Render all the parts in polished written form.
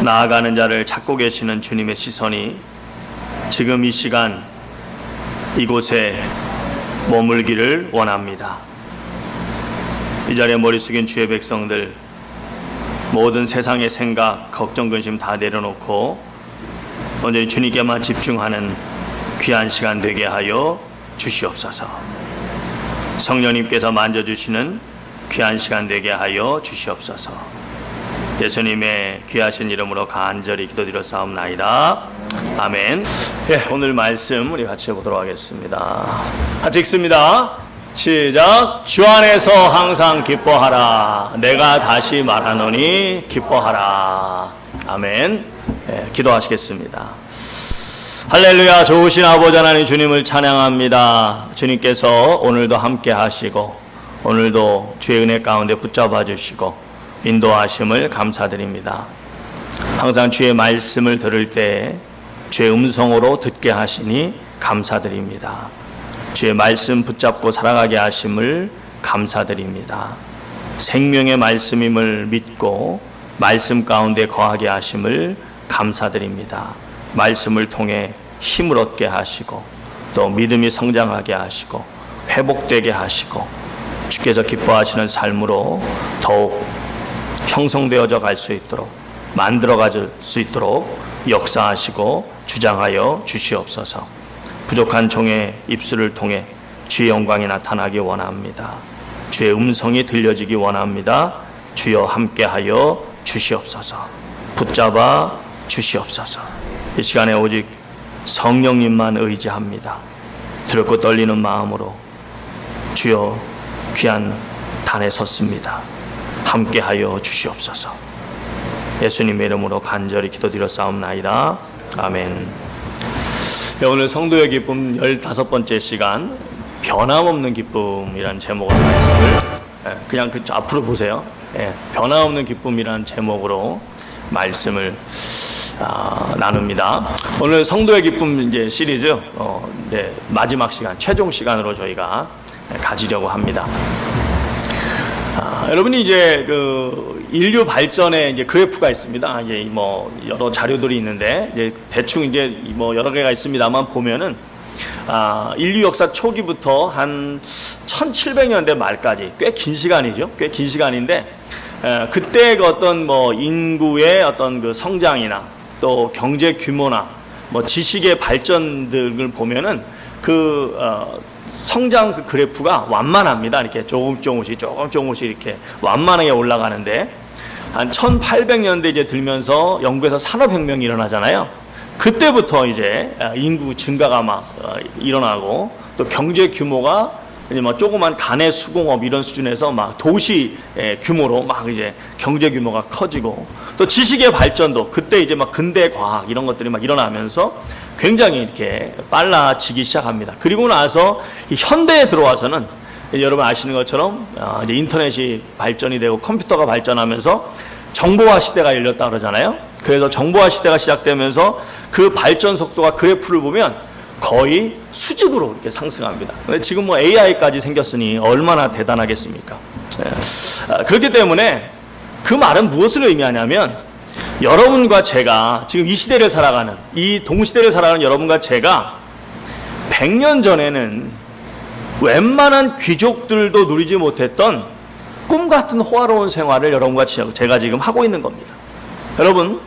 나아가는 자를 찾고 계시는 주님의 시선이 지금 이 시간 이곳에 머물기를 원합니다. 이 자리에 머리 숙인 주의 백성들, 모든 세상의 생각, 걱정, 근심 다 내려놓고 온전히 주님께만 집중하는 귀한 시간 되게 하여 주시옵소서. 성령님께서 만져주시는 귀한 시간 되게 하여 주시옵소서. 예수님의 귀하신 이름으로 간절히 기도드렸사옵나이다. 아멘. 오늘 말씀 우리 같이 보도록 하겠습니다. 같이 읽습니다. 시작. 주 안에서 항상 기뻐하라. 내가 다시 말하노니 기뻐하라. 아멘. 기도하시겠습니다. 할렐루야. 좋으신 아버지 하나님 주님을 찬양합니다. 주님께서 오늘도 함께 하시고 오늘도 주의 은혜 가운데 붙잡아 주시고 인도하심을 감사드립니다. 항상 주의 말씀을 들을 때 주의 음성으로 듣게 하시니 감사드립니다. 주의 말씀 붙잡고 살아가게 하심을 감사드립니다. 생명의 말씀임을 믿고 말씀 가운데 거하게 하심을 감사드립니다. 말씀을 통해 힘을 얻게 하시고 또 믿음이 성장하게 하시고 회복되게 하시고 주께서 기뻐하시는 삶으로 더욱 형성되어져 갈 수 있도록 만들어갈 수 있도록 역사하시고 주장하여 주시옵소서. 부족한 종의 입술을 통해 주의 영광이 나타나기 원합니다. 주의 음성이 들려지기 원합니다. 주여 함께하여 주시옵소서. 붙잡아 주시옵소서. 이 시간에 오직 성령님만 의지합니다. 두렵고 떨리는 마음으로 주여 귀한 단에 섰습니다. 함께하여 주시옵소서. 예수님의 이름으로 간절히 기도드렸사옵나이다. 아멘. 오늘 성도의 기쁨 15번째 시간, 변함없는 기쁨이라는 제목으로 말씀을 그냥 앞으로 보세요. 변함없는 기쁨이라는 제목으로 말씀을 나눕니다. 오늘 성도의 기쁨 이제 시리즈 마지막 시간, 최종 시간으로 저희가 가지려고 합니다. 여러분이 이제 그 인류 발전의 이제 그래프가 있습니다. 이제 뭐 여러 자료들이 있는데 이제 대충 이제 뭐 여러 개가 있습니다만 보면은 인류 역사 초기부터 한 1700년대 말까지 꽤 긴 시간이죠. 꽤 긴 시간인데 그때 그 어떤 뭐 인구의 어떤 그 성장이나 또 경제 규모나 뭐 지식의 발전들을 보면은 성장 그 그래프가 완만합니다. 이렇게 조금씩 이렇게 완만하게 올라가는데 한 1800년대 이제 들면서 영국에서 산업혁명이 일어나잖아요. 그때부터 이제 인구 증가가 막 일어나고 또 경제 규모가 이제 막 조그만 가내 수공업 이런 수준에서 막 도시 규모로 막 이제 경제 규모가 커지고 또 지식의 발전도 그때 이제 막 근대 과학 이런 것들이 막 일어나면서 굉장히 이렇게 빨라지기 시작합니다. 그리고 나서 이 현대에 들어와서는 여러분 아시는 것처럼 이제 인터넷이 발전이 되고 컴퓨터가 발전하면서 정보화 시대가 열렸다 그러잖아요. 그래서 정보화 시대가 시작되면서 그 발전 속도가 그래프를 보면 거의 수직으로 이렇게 상승합니다. 지금 뭐 AI까지 생겼으니 얼마나 대단하겠습니까? 그렇기 때문에 그 말은 무엇을 의미하냐면 여러분과 제가 지금 이 시대를 살아가는 이 동시대를 살아가는 여러분과 제가 100년 전에는 웬만한 귀족들도 누리지 못했던 꿈같은 호화로운 생활을 여러분과 제가 지금 하고 있는 겁니다. 여러분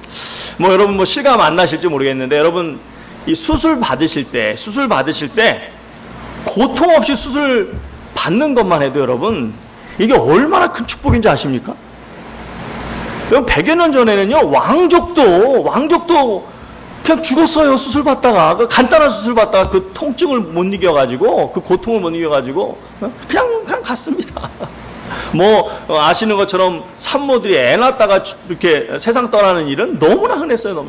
뭐 실감 안 나실지 모르겠는데 여러분 이 수술 받으실 때 고통 없이 수술 받는 것만 해도 여러분 이게 얼마나 큰 축복인지 아십니까? 100여 년 전에는요, 왕족도 그냥 죽었어요. 수술 받다가. 간단한 수술 받다가 그 통증을 못 이겨가지고, 그 고통을 못 이겨가지고, 그냥 갔습니다. 아시는 것처럼 산모들이 애 낳다가 이렇게 세상 떠나는 일은 너무나 흔했어요.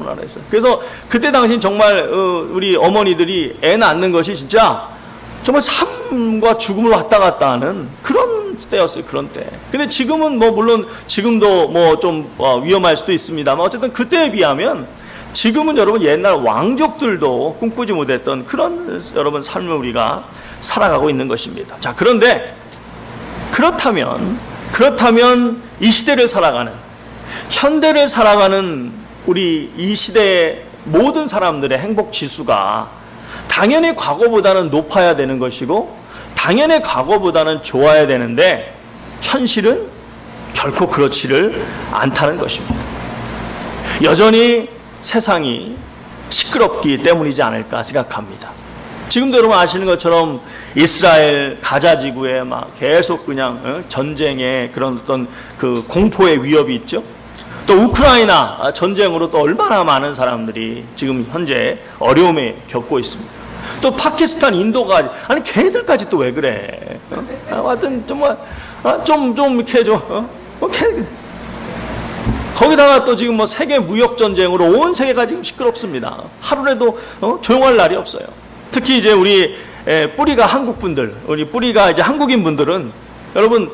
그래서 그때 당시 정말, 우리 어머니들이 애 낳는 것이 진짜 정말 삶과 죽음을 왔다 갔다 하는 그런 때였어요. 그런 때. 근데 지금은 물론 지금도 좀 위험할 수도 있습니다만 어쨌든 그때에 비하면 지금은 여러분 옛날 왕족들도 꿈꾸지 못했던 그런 여러분 삶을 우리가 살아가고 있는 것입니다. 자, 그런데 그렇다면 이 시대를 살아가는 현대를 살아가는 우리 이 시대의 모든 사람들의 행복 지수가 당연히 과거보다는 높아야 되는 것이고 당연히 과거보다는 좋아야 되는데 현실은 결코 그렇지를 않다는 것입니다. 여전히 세상이 시끄럽기 때문이지 않을까 생각합니다. 지금도 여러분 아시는 것처럼 이스라엘 가자 지구에 막 계속 그냥 전쟁의 그런 어떤 그 공포의 위협이 있죠. 또 우크라이나 전쟁으로 또 얼마나 많은 사람들이 지금 현재 어려움에 겪고 있습니다. 또 파키스탄, 인도가 아니 걔들까지 또 왜 그래? 하여튼 정말 좀 이렇게 좀 거기다가 또 지금 뭐 세계 무역 전쟁으로 온 세계가 지금 시끄럽습니다. 하루라도 조용할 날이 없어요. 특히 이제 우리 뿌리가 한국 분들, 우리 뿌리가 이제 한국인 분들은 여러분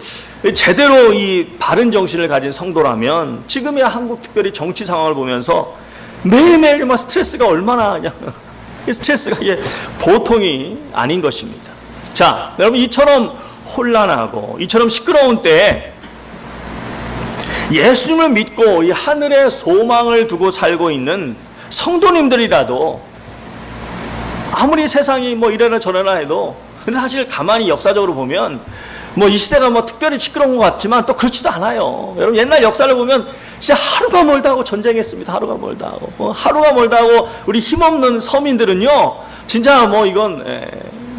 제대로 이 바른 정신을 가진 성도라면 지금의 한국 특별히 정치 상황을 보면서 매일매일 막 스트레스가 얼마나 그냥 스트레스가 이게 보통이 아닌 것입니다. 자, 여러분 이처럼 혼란하고 이처럼 시끄러운 때에 예수님을 믿고 이 하늘의 소망을 두고 살고 있는 성도님들이라도 아무리 세상이 뭐 이래라 저래라 해도 근데 사실 가만히 역사적으로 보면 뭐 이 시대가 뭐 특별히 시끄러운 것 같지만 또 그렇지도 않아요. 여러분 옛날 역사를 보면 진짜 하루가 멀다 하고 전쟁했습니다. 하루가 멀다 하고 하루가 멀다 하고 우리 힘없는 서민들은요 진짜 뭐 이건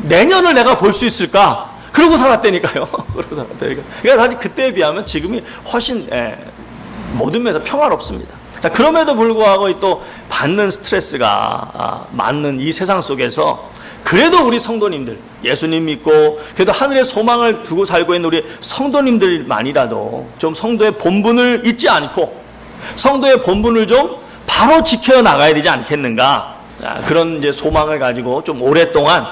내년을 내가 볼 수 있을까 그러고 살았다니까요. 그러고 살았다니까. 그러니까 사실 그때에 비하면 지금이 훨씬 모든 면에서 평화롭습니다. 자, 그럼에도 불구하고 또 받는 스트레스가 많은 이 세상 속에서 그래도 우리 성도님들 예수님 믿고 그래도 하늘의 소망을 두고 살고 있는 우리 성도님들만이라도 좀 성도의 본분을 잊지 않고 성도의 본분을 좀 바로 지켜 나가야 되지 않겠는가. 그런 이제 소망을 가지고 좀 오랫동안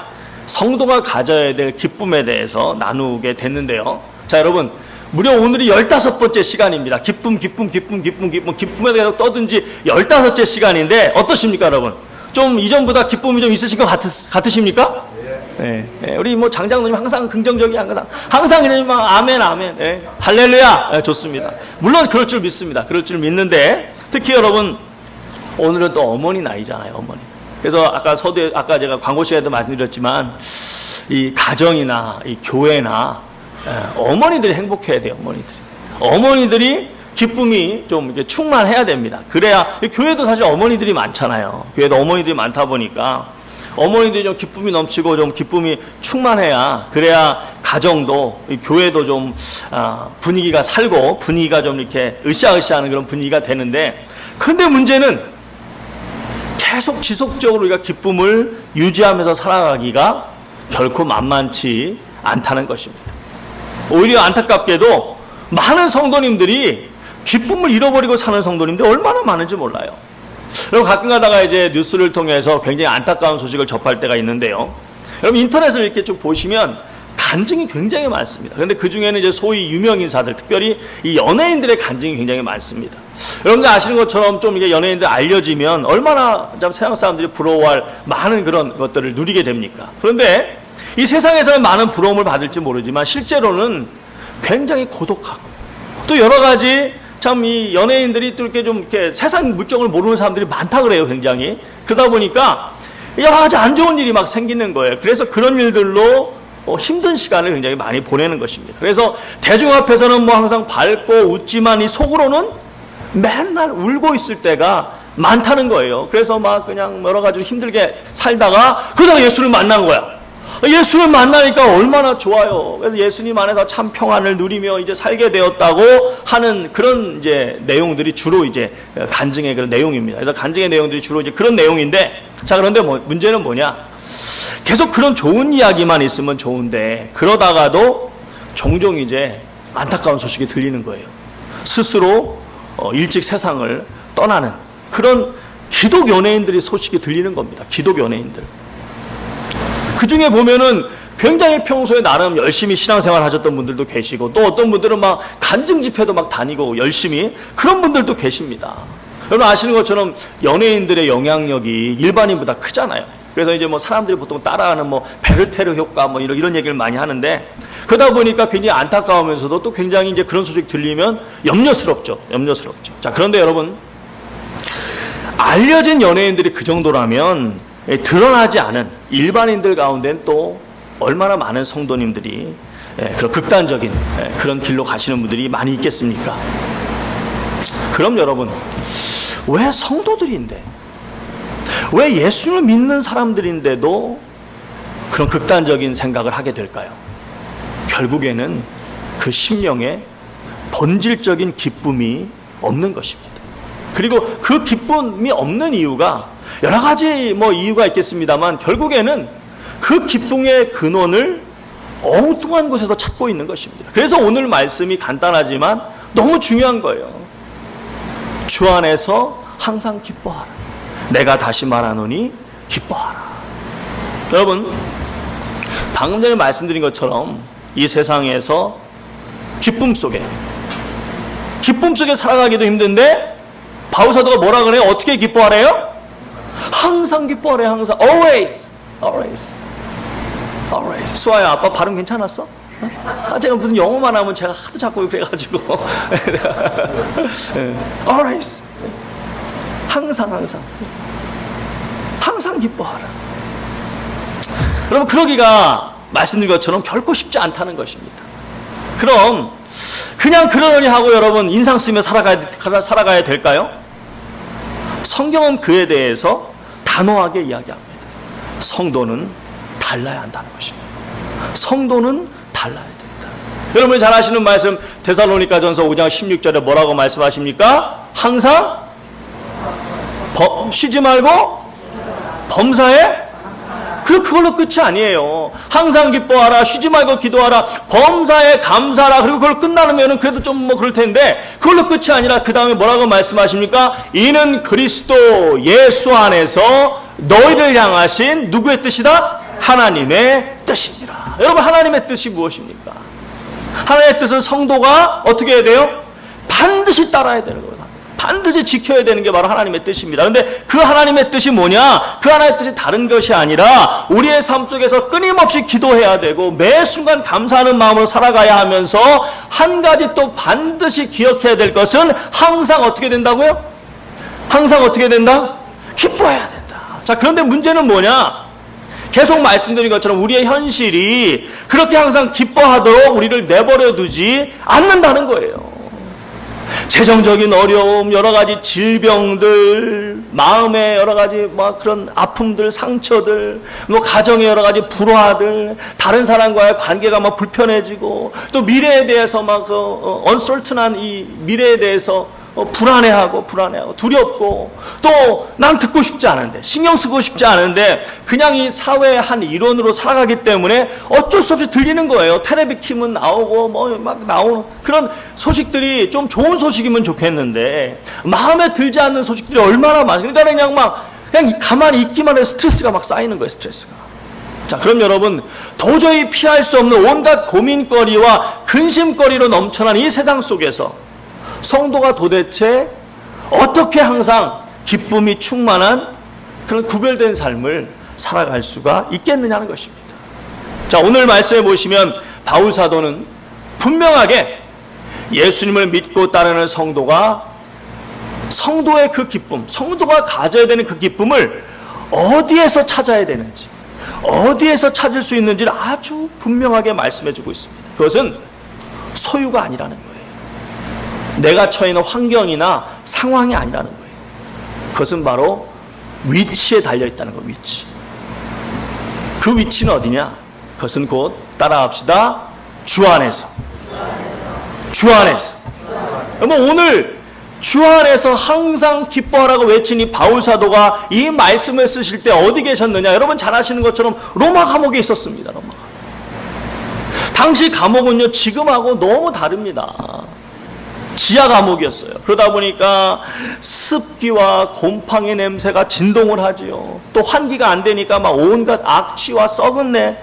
성도가 가져야 될 기쁨에 대해서 나누게 됐는데요. 자, 여러분 무려 오늘이 15번째 시간입니다. 기쁨에 대해서 떠든지 15째 시간인데 어떠십니까, 여러분? 좀 이전보다 기쁨이 좀 있으신 것 같으십니까? 네. 우리 뭐 장장로님 항상 긍정적이 항상 그냥 막 아멘. 할렐루야. 좋습니다. 물론 그럴 줄 믿습니다. 그럴 줄 믿는데 특히 여러분 오늘은 또 어머니 나이잖아요, 어머니. 그래서 아까 제가 광고 시간에도 말씀드렸지만 이 가정이나 이 교회나 어머니들이 행복해야 돼요. 어머니들이 기쁨이 좀 이렇게 충만해야 됩니다. 그래야 교회도 사실 어머니들이 많잖아요. 교회도 어머니들이 많다 보니까 어머니들이 좀 기쁨이 넘치고 좀 기쁨이 충만해야 그래야 가정도 교회도 좀 분위기가 살고 분위기가 좀 이렇게 으쌰으쌰하는 그런 분위기가 되는데 근데 문제는 계속 지속적으로 우리가 기쁨을 유지하면서 살아가기가 결코 만만치 않다는 것입니다. 오히려 안타깝게도 많은 성도님들이 기쁨을 잃어버리고 사는 성도님들이 얼마나 많은지 몰라요. 여러분 가끔 가다가 이제 뉴스를 통해서 굉장히 안타까운 소식을 접할 때가 있는데요. 여러분 인터넷을 이렇게 쭉 보시면 간증이 굉장히 많습니다. 그런데 그 중에는 이제 소위 유명 인사들, 특별히 이 연예인들의 간증이 굉장히 많습니다. 여러분들 아시는 것처럼 좀 이게 연예인들 알려지면 얼마나 참 세상 사람들이 부러워할 많은 그런 것들을 누리게 됩니까? 그런데 이 세상에서는 많은 부러움을 받을지 모르지만 실제로는 굉장히 고독하고 또 여러 가지 참 이 연예인들이 또 이렇게 좀 이렇게 세상 물정을 모르는 사람들이 많다 그래요, 굉장히. 그러다 보니까 여러 가지 안 좋은 일이 막 생기는 거예요. 그래서 그런 일들로 힘든 시간을 굉장히 많이 보내는 것입니다. 그래서 대중 앞에서는 뭐 항상 밝고 웃지만 이 속으로는 맨날 울고 있을 때가 많다는 거예요. 그래서 막 그냥 여러 가지로 힘들게 살다가 그러다가 예수를 만난 거야. 예수를 만나니까 얼마나 좋아요. 그래서 예수님 안에서 참 평안을 누리며 이제 살게 되었다고 하는 그런 이제 내용들이 주로 이제 간증의 그런 내용입니다. 그래서 간증의 내용들이 주로 이제 그런 내용인데, 자, 그런데 문제는 뭐냐? 계속 그런 좋은 이야기만 있으면 좋은데, 그러다가도 종종 이제 안타까운 소식이 들리는 거예요. 스스로 일찍 세상을 떠나는 그런 기독 연예인들이 소식이 들리는 겁니다. 기독 연예인들. 그 중에 보면은 굉장히 평소에 나름 열심히 신앙생활 하셨던 분들도 계시고 또 어떤 분들은 막 간증 집회도 막 다니고 열심히 그런 분들도 계십니다. 여러분 아시는 것처럼 연예인들의 영향력이 일반인보다 크잖아요. 그래서 이제 뭐 사람들이 보통 따라하는 뭐 베르테르 효과 뭐 이런 얘기를 많이 하는데 그러다 보니까 굉장히 안타까우면서도 또 굉장히 이제 그런 소식 들리면 염려스럽죠. 자, 그런데 여러분 알려진 연예인들이 그 정도라면 드러나지 않은 일반인들 가운데는 또 얼마나 많은 성도님들이 그런 극단적인 그런 길로 가시는 분들이 많이 있겠습니까? 그럼 여러분, 왜 성도들인데, 왜 예수를 믿는 사람들인데도 그런 극단적인 생각을 하게 될까요? 결국에는 그 심령에 본질적인 기쁨이 없는 것입니다. 그리고 그 기쁨이 없는 이유가 여러 가지 이유가 있겠습니다만, 결국에는 그 기쁨의 근원을 엉뚱한 곳에서 찾고 있는 것입니다. 그래서 오늘 말씀이 간단하지만 너무 중요한 거예요. 주 안에서 항상 기뻐하라. 내가 다시 말하노니 기뻐하라. 여러분, 방금 전에 말씀드린 것처럼 이 세상에서 기쁨 속에 살아가기도 힘든데 바울사도가 뭐라 그래요? 어떻게 기뻐하래요? 항상 기뻐하래요. 항상. Always. 수아야, 아빠 발음 괜찮았어? 제가 무슨 영어만 하면 제가 하도 자꾸 그래가지고 Always. 항상 기뻐하라. 여러분, 그러기가 말씀드린 것처럼 결코 쉽지 않다는 것입니다. 그럼 그냥 그러려니 하고 여러분 인상 쓰며 살아가야 될까요? 성경은 그에 대해서 단호하게 이야기합니다. 성도는 달라야 한다는 것입니다. 성도는 달라야 됩니다. 여러분이 잘 아시는 말씀 데살로니가전서 5장 16절에 뭐라고 말씀하십니까? 항상 쉬지 말고 범사에, 그걸로 끝이 아니에요. 항상 기뻐하라, 쉬지 말고 기도하라, 범사에 감사하라. 그리고 그걸 끝나면 그래도 좀 그럴 텐데, 그걸로 끝이 아니라 그 다음에 뭐라고 말씀하십니까? 이는 그리스도 예수 안에서 너희를 향하신 누구의 뜻이다? 하나님의 뜻이니라. 여러분, 하나님의 뜻이 무엇입니까? 하나님의 뜻은 성도가 어떻게 해야 돼요? 반드시 따라야 되는 거예요. 반드시 지켜야 되는 게 바로 하나님의 뜻입니다. 그런데 그 하나님의 뜻이 뭐냐? 그 하나님의 뜻이 다른 것이 아니라 우리의 삶 속에서 끊임없이 기도해야 되고 매 순간 감사하는 마음으로 살아가야 하면서 한 가지 또 반드시 기억해야 될 것은 항상 어떻게 된다고요? 항상 어떻게 된다? 기뻐해야 된다. 자, 그런데 문제는 뭐냐? 계속 말씀드린 것처럼 우리의 현실이 그렇게 항상 기뻐하도록 우리를 내버려 두지 않는다는 거예요. 재정적인 어려움, 여러 가지 질병들, 마음의 여러 가지 그런 아픔들, 상처들, 가정의 여러 가지 불화들, 다른 사람과의 관계가 불편해지고, 또 미래에 대해서 uncertain한 이 미래에 대해서 불안해하고 두렵고, 또 난 듣고 싶지 않은데, 신경 쓰고 싶지 않은데 그냥 이 사회의 한 일원으로 살아가기 때문에 어쩔 수 없이 들리는 거예요. 텔레비 키면 나오고 나오는 그런 소식들이 좀 좋은 소식이면 좋겠는데 마음에 들지 않는 소식들이 얼마나 많아요. 그러니까 그냥 가만히 있기만 해도 스트레스가 쌓이는 거예요. 스트레스가. 자, 그럼 여러분, 도저히 피할 수 없는 온갖 고민거리와 근심거리로 넘쳐난 이 세상 속에서 성도가 도대체 어떻게 항상 기쁨이 충만한 그런 구별된 삶을 살아갈 수가 있겠느냐는 것입니다. 자, 오늘 말씀해 보시면 바울 사도는 분명하게 예수님을 믿고 따르는 성도가 성도의 그 기쁨, 성도가 가져야 되는 그 기쁨을 어디에서 찾아야 되는지, 어디에서 찾을 수 있는지를 아주 분명하게 말씀해 주고 있습니다. 그것은 소유가 아니라는 거예요. 내가 처해 있는 환경이나 상황이 아니라는 거예요. 그것은 바로 위치에 달려있다는 거예요. 위치. 그 위치는 어디냐? 그것은 곧 따라합시다. 주 안에서. 주 안에서. 여러분, 오늘 주 안에서 항상 기뻐하라고 외친 이 바울 사도가 이 말씀을 쓰실 때 어디 계셨느냐? 여러분 잘 아시는 것처럼 로마 감옥에 있었습니다. 로마 감옥. 당시 감옥은요, 지금하고 너무 다릅니다. 지하 감옥이었어요. 그러다 보니까 습기와 곰팡이 냄새가 진동을 하지요. 또 환기가 안 되니까 온갖 악취와 썩은 내,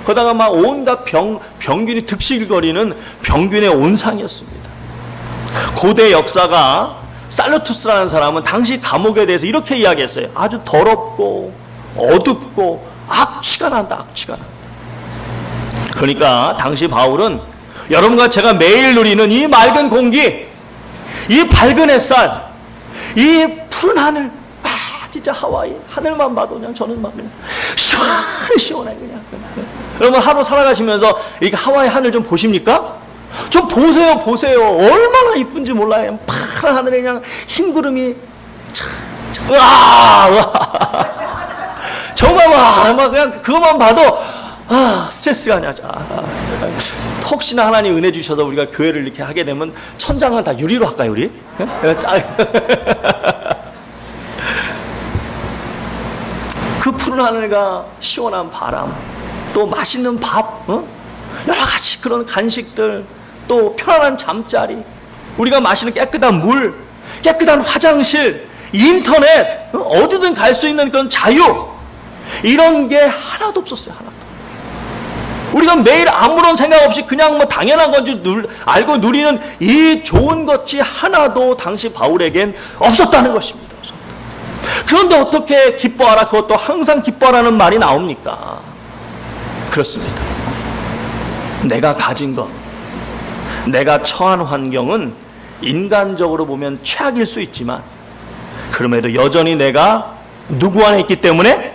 거다가 온갖 병균이 득실거리는 병균의 온상이었습니다. 고대 역사가 살루투스라는 사람은 당시 감옥에 대해서 이렇게 이야기했어요. 아주 더럽고 어둡고 악취가 난다. 악취가 난다. 그러니까 당시 바울은 여러분과 제가 매일 누리는 이 맑은 공기, 이 밝은 햇살, 이 푸른 하늘, 진짜 하와이 하늘만 봐도 그냥 저는 막 그냥 시원해 그냥. 여러분 하루 살아가시면서 이렇게 하와이 하늘 좀 보십니까? 좀 보세요. 얼마나 이쁜지 몰라요. 파란 하늘에 그냥 흰 구름이 정말 막 그냥 그것만 봐도 스트레스가 아니야. 혹시나 하나님 은혜 주셔서 우리가 교회를 이렇게 하게 되면 천장은 다 유리로 할까요, 우리? 그 푸른 하늘과 시원한 바람, 또 맛있는 밥, 여러 가지 그런 간식들, 또 편안한 잠자리, 우리가 마시는 깨끗한 물, 깨끗한 화장실, 인터넷, 어디든 갈 수 있는 그런 자유, 이런 게 하나도 없었어요. 하나도. 우리가 매일 아무런 생각 없이 그냥 뭐 당연한 건지 알고 누리는 이 좋은 것이 하나도 당시 바울에겐 없었다는 것입니다. 그런데 어떻게 기뻐하라, 그것도 항상 기뻐하라는 말이 나옵니까? 그렇습니다. 내가 가진 것, 내가 처한 환경은 인간적으로 보면 최악일 수 있지만, 그럼에도 여전히 내가 누구 안에 있기 때문에?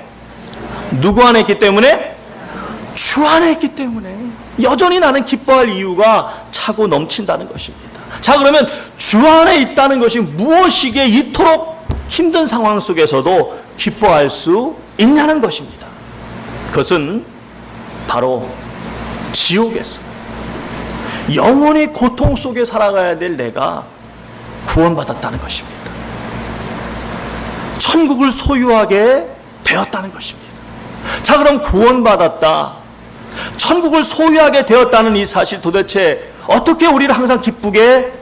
주 안에 있기 때문에 여전히 나는 기뻐할 이유가 차고 넘친다는 것입니다. 자, 그러면 주 안에 있다는 것이 무엇이기에 이토록 힘든 상황 속에서도 기뻐할 수 있냐는 것입니다. 그것은 바로 지옥에서 영원히 고통 속에 살아가야 될 내가 구원받았다는 것입니다. 천국을 소유하게 되었다는 것입니다. 자, 그럼 구원받았다, 천국을 소유하게 되었다는 이 사실, 도대체 어떻게 우리를 항상 기쁘게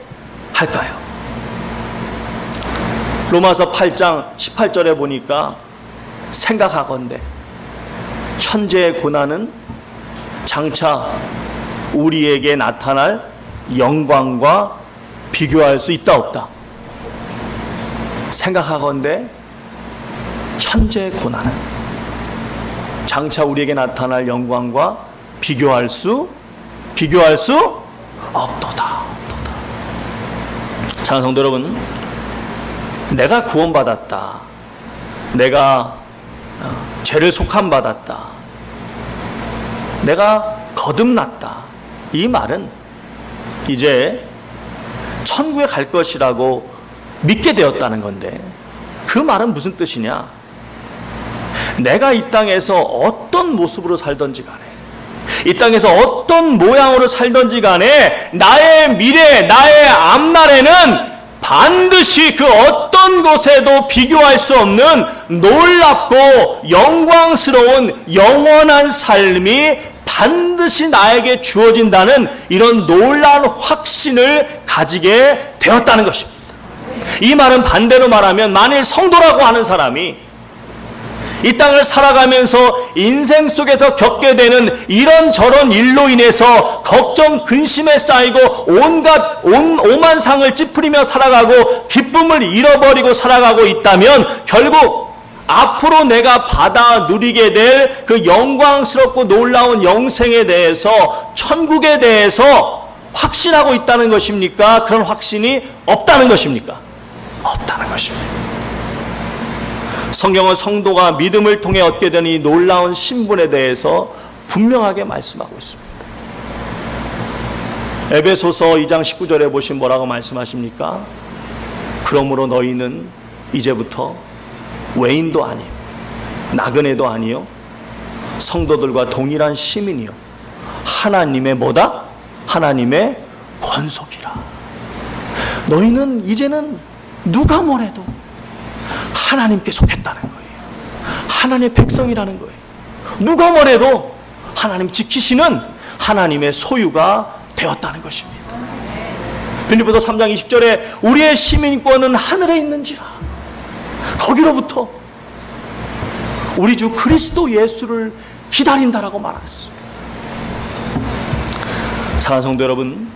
할까요? 로마서 8장 18절에 보니까 생각하건대 현재의 고난은 장차 우리에게 나타날 영광과 비교할 수 있다 없다. 생각하건대 현재의 고난은 장차 우리에게 나타날 영광과 비교할 수 없도다. 사랑하는 성도 여러분, 내가 구원받았다, 내가 죄를 속함받았다, 내가 거듭났다, 이 말은 이제 천국에 갈 것이라고 믿게 되었다는 건데, 그 말은 무슨 뜻이냐? 내가 이 땅에서 어떤 모습으로 살던지 간에, 이 땅에서 어떤 모양으로 살던지 간에 나의 미래, 나의 앞날에는 반드시 그 어떤 곳에도 비교할 수 없는 놀랍고 영광스러운 영원한 삶이 반드시 나에게 주어진다는 이런 놀라운 확신을 가지게 되었다는 것입니다. 이 말은 반대로 말하면, 만일 성도라고 하는 사람이 이 땅을 살아가면서 인생 속에서 겪게 되는 이런저런 일로 인해서 걱정, 근심에 쌓이고 온갖 오만상을 찌푸리며 살아가고 기쁨을 잃어버리고 살아가고 있다면, 결국 앞으로 내가 받아 누리게 될 그 영광스럽고 놀라운 영생에 대해서, 천국에 대해서 확신하고 있다는 것입니까? 그런 확신이 없다는 것입니까? 없다는 것입니다. 성경은 성도가 믿음을 통해 얻게 되는 이 놀라운 신분에 대해서 분명하게 말씀하고 있습니다. 에베소서 2장 19절에 보시면 뭐라고 말씀하십니까? 그러므로 너희는 이제부터 외인도 아니요 나그네도 아니요 성도들과 동일한 시민이요 하나님의 뭐다? 하나님의 권속이라. 너희는 이제는 누가 뭐래도 하나님께 속했다는 거예요. 하나님의 백성이라는 거예요. 누가 뭐래도 하나님 지키시는 하나님의 소유가 되었다는 것입니다. 빌립보서 3장 20절에 우리의 시민권은 하늘에 있는지라, 거기로부터 우리 주 그리스도 예수를 기다린다라고 말했습니다. 사랑하는 성도 여러분,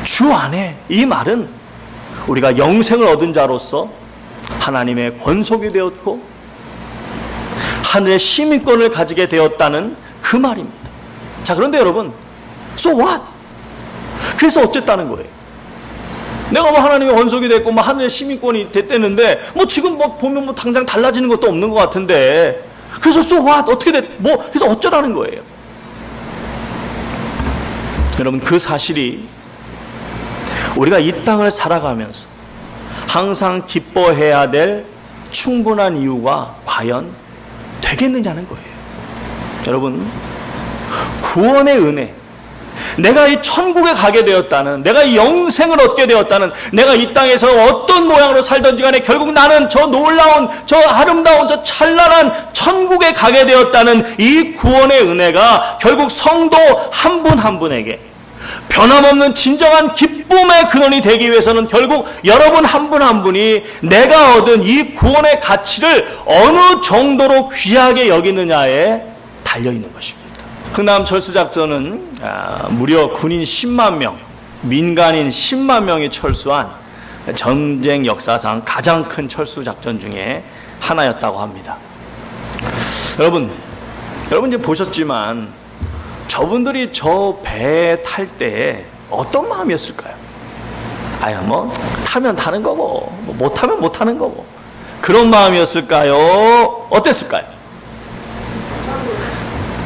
주 안에, 이 말은 우리가 영생을 얻은 자로서 하나님의 권속이 되었고 하늘의 시민권을 가지게 되었다는 그 말입니다. 자, 그런데 여러분, so what? 그래서 어쨌다는 거예요? 내가 뭐 하나님의 원속이 됐고 뭐 하늘의 시민권이 됐대는데 뭐 지금 뭐 보면 뭐 당장 달라지는 것도 없는 것 같은데 그래서 so what? 어떻게 됐? 뭐 그래서 어쩌라는 거예요. 여러분 그 사실이 우리가 이 땅을 살아가면서 항상 기뻐해야 될 충분한 이유가 과연 되겠느냐는 거예요. 여러분 구원의 은혜, 내가 이 천국에 가게 되었다는, 내가 이 영생을 얻게 되었다는, 내가 이 땅에서 어떤 모양으로 살던지 간에 결국 나는 저 놀라운, 저 아름다운, 저 찬란한 천국에 가게 되었다는 이 구원의 은혜가 결국 성도 한 분 한 분에게 변함없는 진정한 기쁨의 근원이 되기 위해서는 결국 여러분 한 분 한 분이 내가 얻은 이 구원의 가치를 어느 정도로 귀하게 여기느냐에 달려있는 것입니다. 흥남 철수작전은 무려 군인 10만 명, 민간인 10만 명이 철수한 전쟁 역사상 가장 큰 철수작전 중에 하나였다고 합니다. 여러분 이제 보셨지만 저분들이 저 배 탈 때 어떤 마음이었을까요? 뭐 타면 타는 거고 못 타면 못 타는 거고 그런 마음이었을까요? 어땠을까요?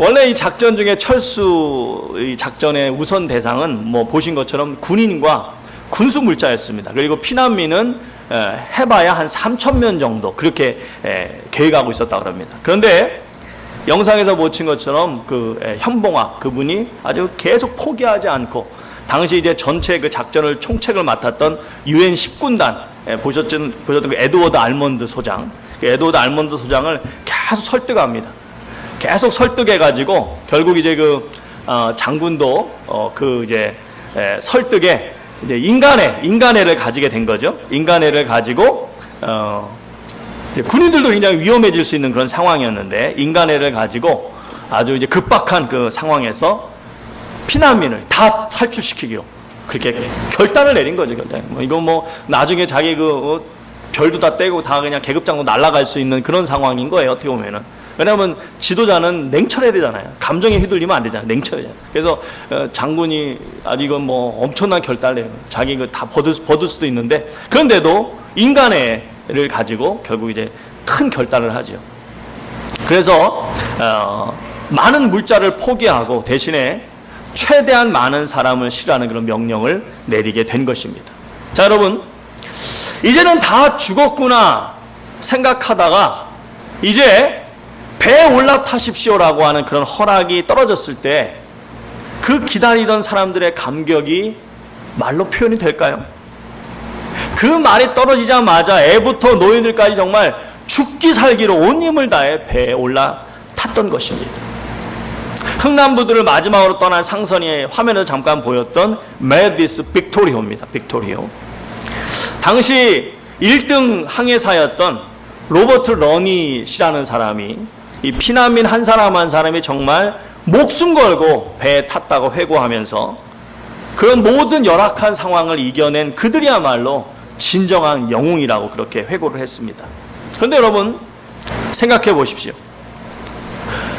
원래 이 작전 중에 철수 이 작전의 우선 대상은 뭐 보신 것처럼 군인과 군수 물자였습니다. 그리고 피난민은 해봐야 한 3,000명 정도 그렇게 계획하고 있었다고 합니다. 그런데 영상에서 보신 것처럼 그 현봉학 그분이 아주 계속 포기하지 않고 당시 이제 전체 그 작전을 총책을 맡았던 UN 10군단 보셨던 그 에드워드 알몬드 소장, 그 에드워드 알몬드 소장을 계속 설득합니다. 계속 설득해가지고 결국 이제 그 장군도 그 이제 설득에 이제 인간애를 가지게 된 거죠. 인간애를 가지고 이제 군인들도 굉장히 위험해질 수 있는 그런 상황이었는데 인간애를 가지고 아주 이제 급박한 그 상황에서 피난민을 다 탈출시키기로 그렇게 결단을 내린 거죠. 결단. 이거 뭐 나중에 자기 그 별도 다 떼고 다 그냥 계급장로 날아갈 수 있는 그런 상황인 거예요. 어떻게 보면은. 왜냐하면 지도자는 냉철해야 되잖아요. 감정에 휘둘리면 안 되잖아요. 냉철해야. 그래서 장군이 아주 이건 뭐 엄청난 결단을 해요. 자기 그 다 버들 수도 있는데 그런데도 인간애를 가지고 결국 이제 큰 결단을 하죠. 그래서 많은 물자를 포기하고 대신에 최대한 많은 사람을 실하는 그런 명령을 내리게 된 것입니다. 자, 여러분 이제는 다 죽었구나 생각하다가 이제 배에 올라타십시오라고 하는 그런 허락이 떨어졌을 때 그 기다리던 사람들의 감격이 말로 표현이 될까요? 그 말이 떨어지자마자 애부터 노인들까지 정말 죽기 살기로 온 힘을 다해 배에 올라탔던 것입니다. 흥남부들을 마지막으로 떠난 상선이 화면에서 잠깐 보였던 메디스 빅토리호입니다. 빅토리호. 당시 1등 항해사였던 로버트 러닛이라는 사람이 이 피난민 한 사람 한 사람이 정말 목숨 걸고 배에 탔다고 회고하면서 그런 모든 열악한 상황을 이겨낸 그들이야말로 진정한 영웅이라고 그렇게 회고를 했습니다. 그런데 여러분 생각해 보십시오.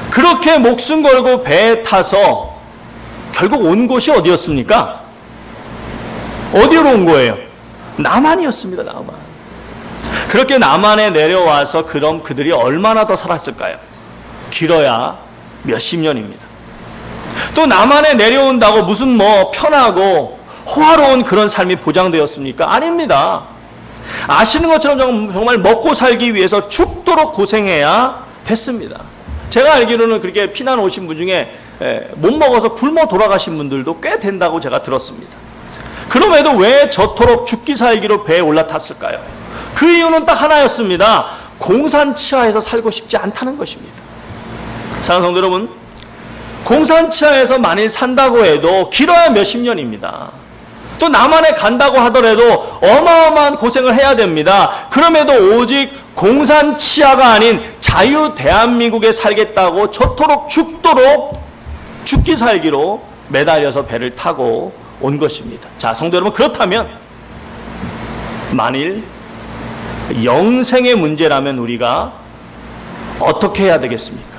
그렇게 목숨 걸고 배에 타서 결국 온 곳이 어디였습니까? 어디로 온 거예요? 남한이었습니다. 남한. 그렇게 남한에 내려와서 그럼 그들이 얼마나 더 살았을까요? 길어야 몇십 년입니다. 또 남한에 내려온다고 무슨 뭐 편하고 호화로운 그런 삶이 보장되었습니까? 아닙니다. 아시는 것처럼 정말 먹고 살기 위해서 죽도록 고생해야 됐습니다. 제가 알기로는 그렇게 피난 오신 분 중에 못 먹어서 굶어 돌아가신 분들도 꽤 된다고 제가 들었습니다. 그럼에도 왜 저토록 죽기 살기로 배에 올라탔을까요? 그 이유는 딱 하나였습니다. 공산치하에서 살고 싶지 않다는 것입니다. 사랑하는 성도 여러분, 공산치하에서 만일 산다고 해도 길어야 몇십 년입니다. 또 남한에 간다고 하더라도 어마어마한 고생을 해야 됩니다. 그럼에도 오직 공산치하가 아닌 자유 대한민국에 살겠다고 저토록 죽도록 죽기 살기로 매달려서 배를 타고 온 것입니다. 자, 성도 여러분, 그렇다면 만일 영생의 문제라면 우리가 어떻게 해야 되겠습니까?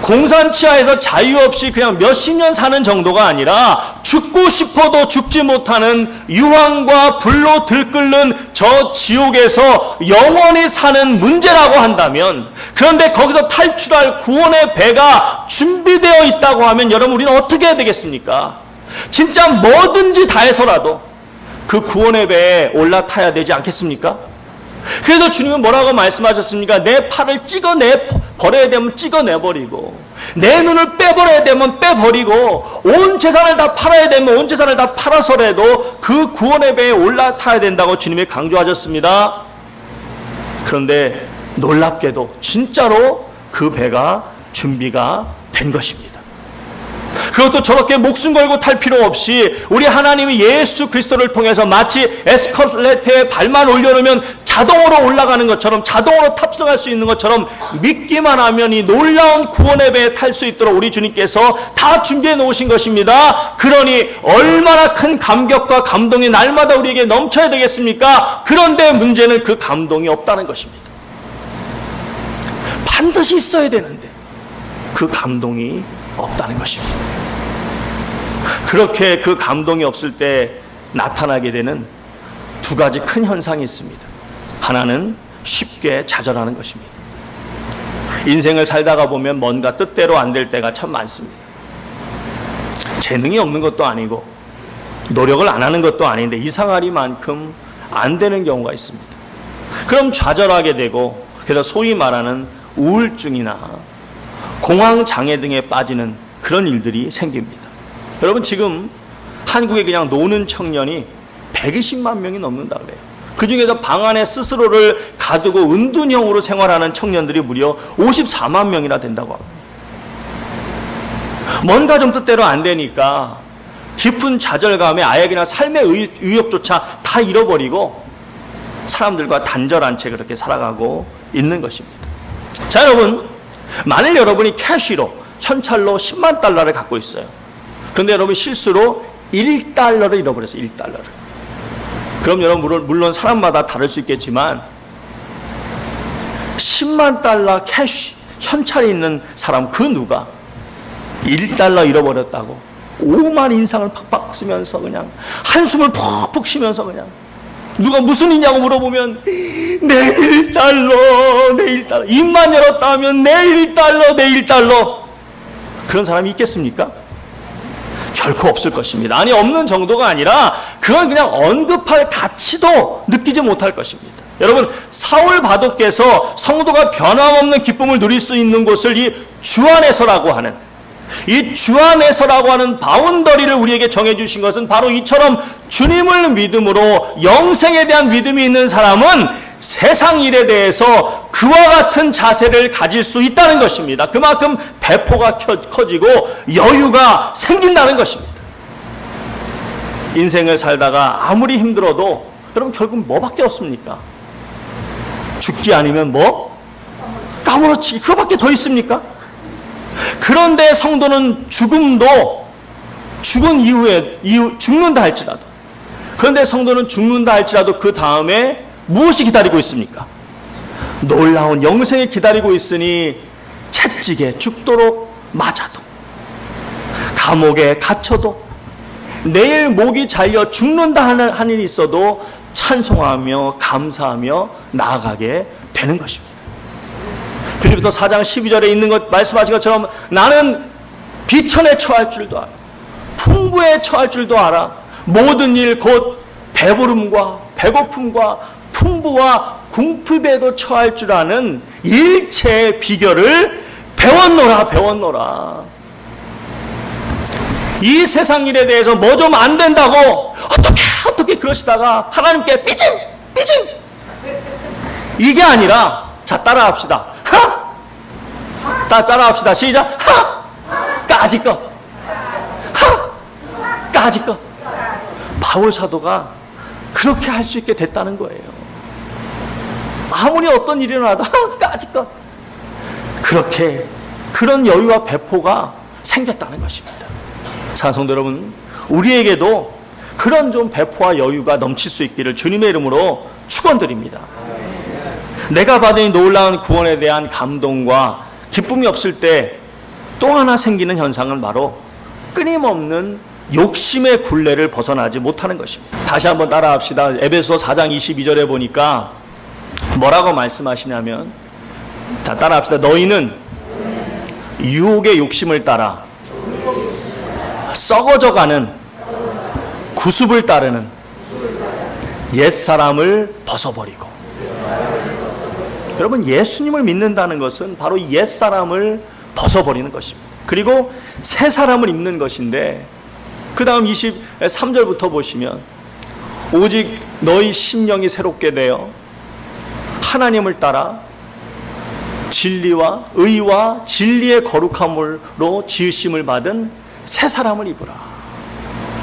공산치하에서 자유 없이 그냥 몇십 년 사는 정도가 아니라 죽고 싶어도 죽지 못하는 유황과 불로 들끓는 저 지옥에서 영원히 사는 문제라고 한다면, 그런데 거기서 탈출할 구원의 배가 준비되어 있다고 하면 여러분, 우리는 어떻게 해야 되겠습니까? 진짜 뭐든지 다 해서라도 그 구원의 배에 올라타야 되지 않겠습니까? 그래도 주님은 뭐라고 말씀하셨습니까? 내 팔을 버려야 되면 찍어내버리고, 내 눈을 빼버려야 되면 빼버리고, 온 재산을 다 팔아야 되면 온 재산을 다 팔아서라도 그 구원의 배에 올라타야 된다고 주님이 강조하셨습니다. 그런데 놀랍게도 진짜로 그 배가 준비가 된 것입니다. 그것도 저렇게 목숨 걸고 탈 필요 없이 우리 하나님이 예수 그리스도를 통해서 마치 에스컬레이터에 발만 올려놓으면 자동으로 올라가는 것처럼, 자동으로 탑승할 수 있는 것처럼 믿기만 하면 이 놀라운 구원의 배에 탈 수 있도록 우리 주님께서 다 준비해 놓으신 것입니다. 그러니 얼마나 큰 감격과 감동이 날마다 우리에게 넘쳐야 되겠습니까? 그런데 문제는 그 감동이 없다는 것입니다. 반드시 있어야 되는데 그 감동이 없다는 것입니다. 그렇게 그 감동이 없을 때 나타나게 되는 두 가지 큰 현상이 있습니다. 하나는 쉽게 좌절하는 것입니다. 인생을 살다가 보면 뭔가 뜻대로 안 될 때가 참 많습니다. 재능이 없는 것도 아니고 노력을 안 하는 것도 아닌데 이상하리만큼 안 되는 경우가 있습니다. 그럼 좌절하게 되고, 그래서 소위 말하는 우울증이나 공황장애 등에 빠지는 그런 일들이 생깁니다. 여러분, 지금 한국에 그냥 노는 청년이 120만 명이 넘는다 그래요. 그 중에서 방 안에 스스로를 가두고 은둔형으로 생활하는 청년들이 무려 54만 명이나 된다고 합니다. 뭔가 좀 뜻대로 안 되니까 깊은 좌절감에 아예 그냥 삶의 의욕조차 다 잃어버리고 사람들과 단절한 채 그렇게 살아가고 있는 것입니다. 자, 여러분, 만일 여러분이 캐시로, 현찰로 10만 달러를 갖고 있어요. 그런데 여러분 실수로 1달러를 잃어버렸어요. 1달러를. 그럼 여러분, 물론 사람마다 다를 수 있겠지만 10만 달러 캐시, 현찰이 있는 사람 그 누가 1달러 잃어버렸다고 5만 인상을 팍팍 쓰면서 그냥 한숨을 푹푹 쉬면서 그냥 누가 무슨 일이냐고 물어보면 내 1달러 입만 열었다 하면 내 1달러 그런 사람이 있겠습니까? 결코 없을 것입니다. 아니, 없는 정도가 아니라 그건 그냥 언급할 가치도 느끼지 못할 것입니다. 여러분, 사울 바독께서 성도가 변함없는 기쁨을 누릴 수 있는 곳을 이 주 안에서라고 하는, 이 주 안에서라고 하는 바운더리를 우리에게 정해주신 것은 바로 이처럼 주님을 믿음으로 영생에 대한 믿음이 있는 사람은 세상 일에 대해서 그와 같은 자세를 가질 수 있다는 것입니다. 그만큼 배포가 커지고 여유가 생긴다는 것입니다. 인생을 살다가 아무리 힘들어도 여러분 결국 뭐밖에 없습니까? 죽기 아니면 뭐? 까무러치기, 그거밖에 더 있습니까? 그런데 성도는 죽음도 죽은 이후에 죽는다 할지라도, 그런데 성도는 죽는다 할지라도 그 다음에 무엇이 기다리고 있습니까? 놀라운 영생이 기다리고 있으니 채찍에 죽도록 맞아도, 감옥에 갇혀도, 내일 목이 잘려 죽는다 하는 일이 있어도 찬송하며 감사하며 나아가게 되는 것입니다. 빌립보서 4장 12절에 있는 것 말씀하신 것처럼 나는 비천에 처할 줄도 알아, 풍부에 처할 줄도 알아, 모든 일 곧 배부름과 배고픔과 풍부와 궁핍에도 처할 줄 아는 일체의 비결을 배웠노라. 이 세상 일에 대해서 뭐 좀 안 된다고 어떻게 그러시다가 하나님께 삐짐 이게 아니라, 자, 따라합시다. 따라합시다. 시작. 까짓것. 까짓것. 바울 사도가 그렇게 할 수 있게 됐다는 거예요. 아무리 어떤 일이 일어나도 까짓것. 그렇게 그런 여유와 배포가 생겼다는 것입니다. 사랑성도 여러분, 우리에게도 그런 좀 배포와 여유가 넘칠 수 있기를 주님의 이름으로 축원드립니다. 내가 받은 놀라운 구원에 대한 감동과 기쁨이 없을 때 또 하나 생기는 현상은 바로 끊임없는 욕심의 굴레를 벗어나지 못하는 것입니다. 다시 한번 따라합시다. 에베소 4장 22절에 보니까 뭐라고 말씀하시냐면, 자, 따라합시다. 너희는 유혹의 욕심을 따라 썩어져가는 구습을 따르는 옛사람을 벗어버리고. 여러분, 예수님을 믿는다는 것은 바로 옛사람을 벗어버리는 것입니다. 그리고 새 사람을 입는 것인데, 그 다음 23절부터 보시면, 오직 너희 심령이 새롭게 되어 하나님을 따라 진리와 의와 진리의 거룩함으로 지으심을 받은 새 사람을 입으라.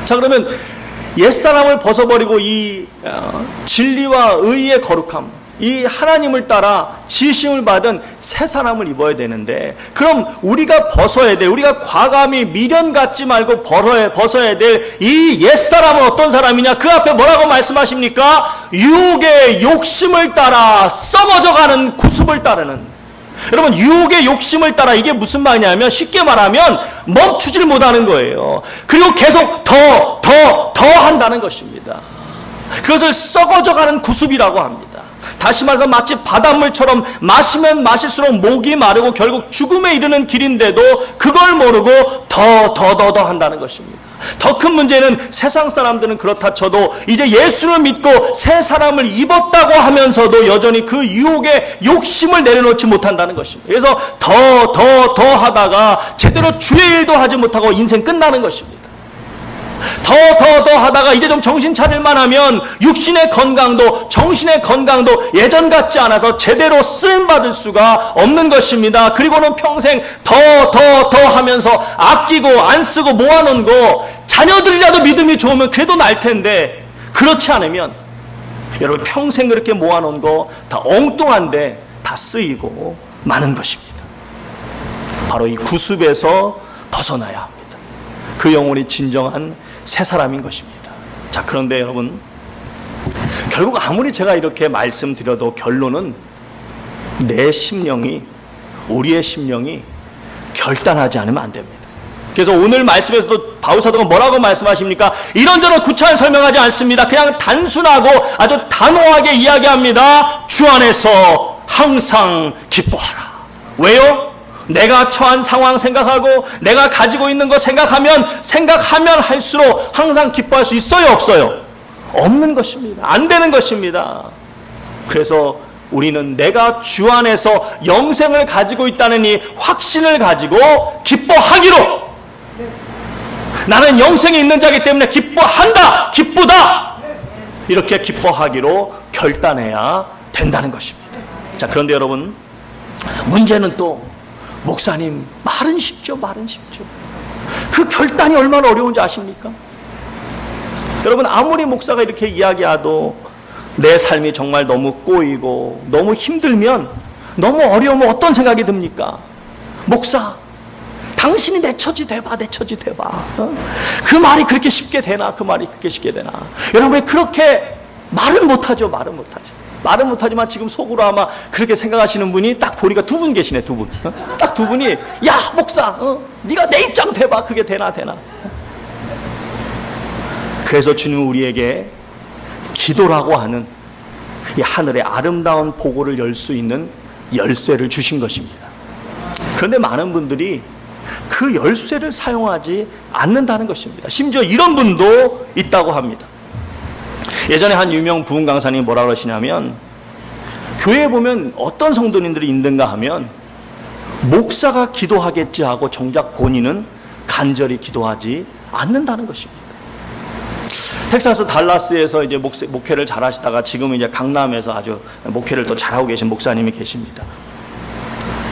자, 그러면 옛사람을 벗어버리고 이 진리와 의의 거룩함, 이 하나님을 따라 지으심을 받은 새 사람을 입어야 되는데, 그럼 우리가 벗어야 돼, 우리가 과감히 미련 갖지 말고 벗어야 될 이 옛사람은 어떤 사람이냐? 그 앞에 뭐라고 말씀하십니까? 유혹의 욕심을 따라 썩어져가는 구습을 따르는. 여러분, 유혹의 욕심을 따라, 이게 무슨 말이냐면, 쉽게 말하면 멈추질 못하는 거예요. 그리고 계속 더 한다는 것입니다. 그것을 썩어져가는 구습이라고 합니다. 다시 말해서 마치 바닷물처럼 마시면 마실수록 목이 마르고 결국 죽음에 이르는 길인데도 그걸 모르고 더 한다는 것입니다. 더 큰 문제는 세상 사람들은 그렇다 쳐도 이제 예수를 믿고 새 사람을 입었다고 하면서도 여전히 그 유혹의 욕심을 내려놓지 못한다는 것입니다. 그래서 더 하다가 제대로 주의 일도 하지 못하고 인생 끝나는 것입니다. 더 하다가 이제 좀 정신 차릴만 하면 육신의 건강도 정신의 건강도 예전 같지 않아서 제대로 쓰임받을 수가 없는 것입니다. 그리고는 평생 더 하면서 아끼고 안 쓰고 모아놓은 거, 자녀들이라도 믿음이 좋으면 그래도 날 텐데, 그렇지 않으면 여러분 평생 그렇게 모아놓은 거 다 엉뚱한데 다 쓰이고 마는 것입니다. 바로 이 구습에서 벗어나야 합니다. 그 영혼이 진정한 새 사람인 것입니다. 자, 그런데 여러분, 결국 아무리 제가 이렇게 말씀드려도 결론은 내 심령이, 우리의 심령이 결단하지 않으면 안 됩니다. 그래서 오늘 말씀에서도 바울사도가 뭐라고 말씀하십니까? 이런저런 구차한 설명하지 않습니다. 그냥 단순하고 아주 단호하게 이야기합니다. 주 안에서 항상 기뻐하라. 왜요? 내가 처한 상황 생각하고 내가 가지고 있는 거 생각하면 할수록 항상 기뻐할 수 있어요, 없어요? 없는 것입니다. 안 되는 것입니다. 그래서 우리는 내가 주 안에서 영생을 가지고 있다는 이 확신을 가지고 기뻐하기로, 나는 영생이 있는 자이기 때문에 기뻐한다, 기쁘다, 이렇게 기뻐하기로 결단해야 된다는 것입니다. 자, 그런데 여러분, 문제는 또, 목사님, 말은 쉽죠. 그 결단이 얼마나 어려운지 아십니까? 여러분, 아무리 목사가 이렇게 이야기해도 내 삶이 정말 너무 꼬이고 너무 힘들면, 너무 어려우면 어떤 생각이 듭니까? 목사, 당신이 내 처지 돼봐. 그 말이 그렇게 쉽게 되나? 여러분, 왜 그렇게 말은 못하죠? 말은 못하지만 지금 속으로 아마 그렇게 생각하시는 분이 딱 보니까 두 분 계시네, 두 분. 딱 두 분이, 야, 목사, 네가 내 입장 돼봐. 그게 되나? 그래서 주님은 우리에게 기도라고 하는 이 하늘의 아름다운 보고를 열 수 있는 열쇠를 주신 것입니다. 그런데 많은 분들이 그 열쇠를 사용하지 않는다는 것입니다. 심지어 이런 분도 있다고 합니다. 예전에 한 유명 부흥 강사님이 뭐라 그러시냐면, 교회에 보면 어떤 성도님들이 있는가 하면 목사가 기도하겠지 하고 정작 본인은 간절히 기도하지 않는다는 것입니다. 텍사스 달라스에서 이제 목회를 잘 하시다가 지금은 이제 강남에서 아주 목회를 또 잘하고 계신 목사님이 계십니다.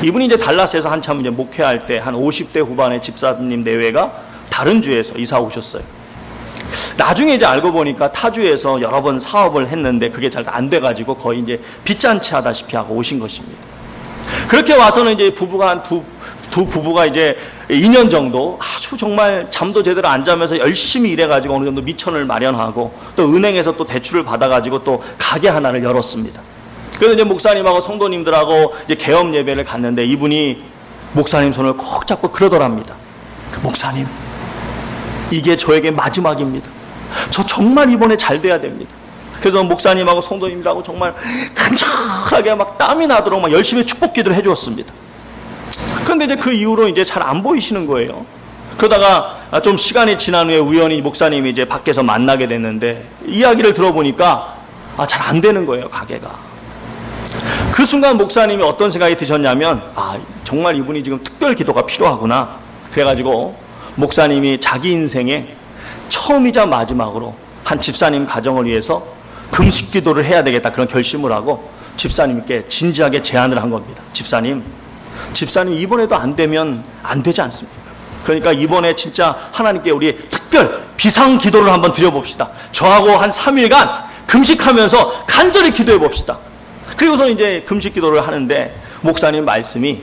이분이 이제 달라스에서 한참 이제 목회할 때 한 50대 후반의 집사님 내외가 다른 주에서 이사 오셨어요. 나중에 이제 알고 보니까 타주에서 여러 번 사업을 했는데 그게 잘 안 돼가지고 거의 이제 빚잔치 하다시피 하고 오신 것입니다. 그렇게 와서는 이제 부부가 두 부부가 이제 2년 정도 아주 정말 잠도 제대로 안 자면서 열심히 일해가지고 어느 정도 미천을 마련하고 또 은행에서 또 대출을 받아가지고 또 가게 하나를 열었습니다. 그래서 이제 목사님하고 성도님들하고 이제 개업 예배를 갔는데 이분이 목사님 손을 꼭 잡고 그러더랍니다. 목사님, 이게 저에게 마지막입니다. 저 정말 이번에 잘 돼야 됩니다. 그래서 목사님하고 성도님들하고 정말 간절하게 막 땀이 나도록 막 열심히 축복 기도를 해주었습니다. 그런데 이제 그 이후로 이제 잘 안 보이시는 거예요. 그러다가 좀 시간이 지난 후에 우연히 목사님이 이제 밖에서 만나게 됐는데 이야기를 들어보니까 잘 안 되는 거예요, 가게가. 그 순간 목사님이 어떤 생각이 드셨냐면 정말 이분이 지금 특별 기도가 필요하구나. 그래가지고 목사님이 자기 인생에 처음이자 마지막으로 한 집사님 가정을 위해서 금식 기도를 해야 되겠다, 그런 결심을 하고 집사님께 진지하게 제안을 한 겁니다. 집사님 이번에도 안 되면 안 되지 않습니까? 그러니까 이번에 진짜 하나님께 우리 특별 비상 기도를 한번 드려봅시다. 저하고 한 3일간 금식하면서 간절히 기도해 봅시다. 그리고서 이제 금식 기도를 하는데 목사님 말씀이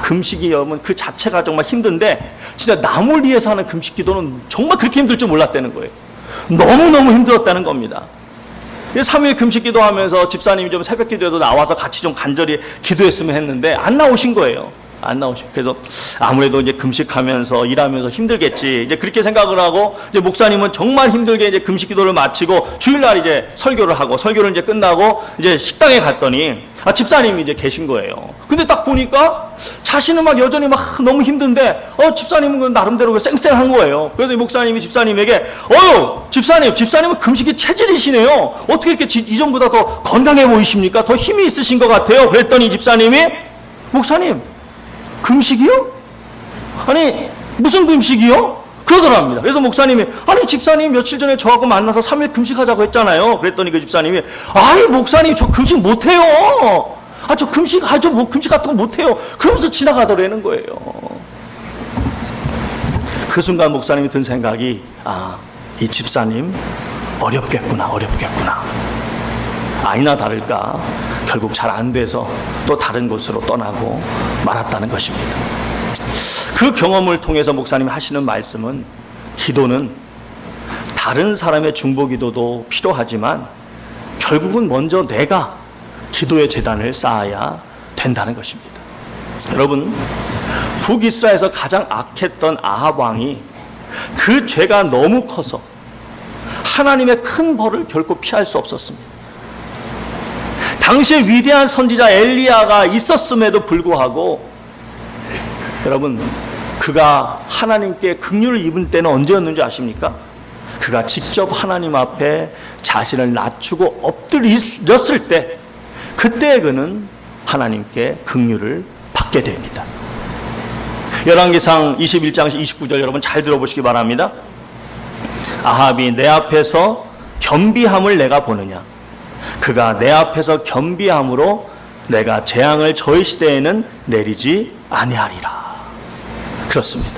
금식이 여러분 그 자체가 정말 힘든데 진짜 남을 위해서 하는 금식 기도는 정말 그렇게 힘들 줄 몰랐다는 거예요. 너무너무 힘들었다는 겁니다. 3일 금식 기도하면서 집사님이 좀 새벽 기도에도 나와서 같이 좀 간절히 기도했으면 했는데 안 나오신 거예요. 안 나오시고. 그래서 아무래도 이제 금식하면서 일하면서 힘들겠지. 이제 그렇게 생각을 하고 이제 목사님은 정말 힘들게 이제 금식 기도를 마치고 주일날 이제 설교를 하고 설교를 이제 끝나고 이제 식당에 갔더니 집사님이 이제 계신 거예요. 근데 딱 보니까 자신은 막 여전히 막 너무 힘든데 집사님은 나름대로 쌩쌩한 거예요. 그래서 목사님이 집사님에게 집사님은 금식이 체질이시네요. 어떻게 이렇게 이전보다 더 건강해 보이십니까? 더 힘이 있으신 것 같아요. 그랬더니 집사님이 목사님 금식이요? 아니 무슨 금식이요? 그러더랍니다. 그래서 목사님이 집사님 며칠 전에 저하고 만나서 3일 금식하자고 했잖아요. 그랬더니 그 집사님이 목사님 저 금식 못해요. 저 금식 금식 같은 거 못해요. 그러면서 지나가더라는 거예요. 그 순간 목사님이 든 생각이 이 집사님 어렵겠구나. 아니나 다를까 결국 잘 안 돼서 또 다른 곳으로 떠나고 말았다는 것입니다. 그 경험을 통해서 목사님이 하시는 말씀은 기도는 다른 사람의 중보 기도도 필요하지만 결국은 먼저 내가 기도의 제단을 쌓아야 된다는 것입니다. 여러분, 북이스라엘에서 가장 악했던 아합 왕이 그 죄가 너무 커서 하나님의 큰 벌을 결코 피할 수 없었습니다. 당시에 위대한 선지자 엘리야가 있었음에도 불구하고 여러분, 그가 하나님께 긍휼을 입은 때는 언제였는지 아십니까? 그가 직접 하나님 앞에 자신을 낮추고 엎드렸을 때, 그때 그는 하나님께 긍휼을 받게 됩니다. 열왕기상 21장 29절 여러분 잘 들어보시기 바랍니다. 아합이 내 앞에서 겸비함을 내가 보느냐? 그가 내 앞에서 겸비함으로 내가 재앙을 저희 시대에는 내리지 아니하리라. 그렇습니다.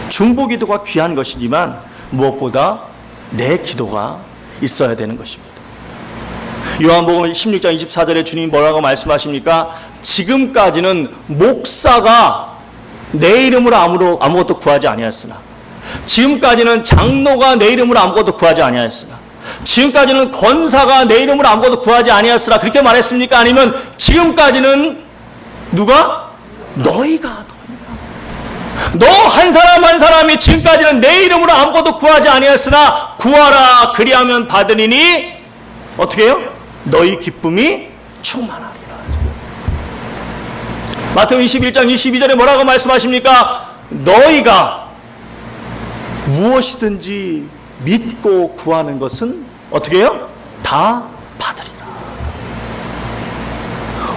중보기도가 귀한 것이지만 무엇보다 내 기도가 있어야 되는 것입니다. 요한복음 16장 24절에 주님이 뭐라고 말씀하십니까? 지금까지는 목사가 내 이름으로 아무것도 구하지 아니하였으나, 지금까지는 장로가 내 이름으로 아무것도 구하지 아니하였으나, 지금까지는 권사가 내 이름으로 아무것도 구하지 아니하였으나, 그렇게 말했습니까? 아니면 지금까지는 누가? 너희가 너 한 사람 한 사람이 지금까지는 내 이름으로 아무것도 구하지 아니하였으나 구하라 그리하면 받으리니 어떻게 해요? 너희 기쁨이 충만하리라. 마태복음 21장 22절에 뭐라고 말씀하십니까? 너희가 무엇이든지 믿고 구하는 것은 어떻게 해요? 다 받으리라.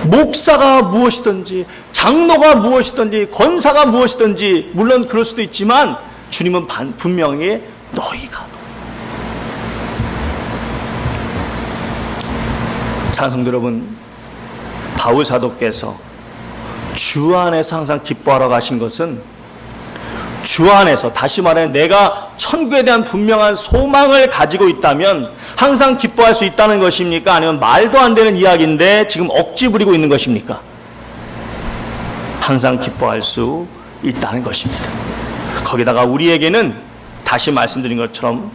목사가 무엇이든지, 장로가 무엇이든지, 권사가 무엇이든지, 물론 그럴 수도 있지만 주님은 분명히 너희가. 사랑하는 여러분, 바울 사도께서 주 안에서 항상 기뻐하러 가신 것은 주 안에서, 다시 말해 내가 천국에 대한 분명한 소망을 가지고 있다면 항상 기뻐할 수 있다는 것입니까? 아니면 말도 안 되는 이야기인데 지금 억지 부리고 있는 것입니까? 항상 기뻐할 수 있다는 것입니다. 거기다가 우리에게는 다시 말씀드리지만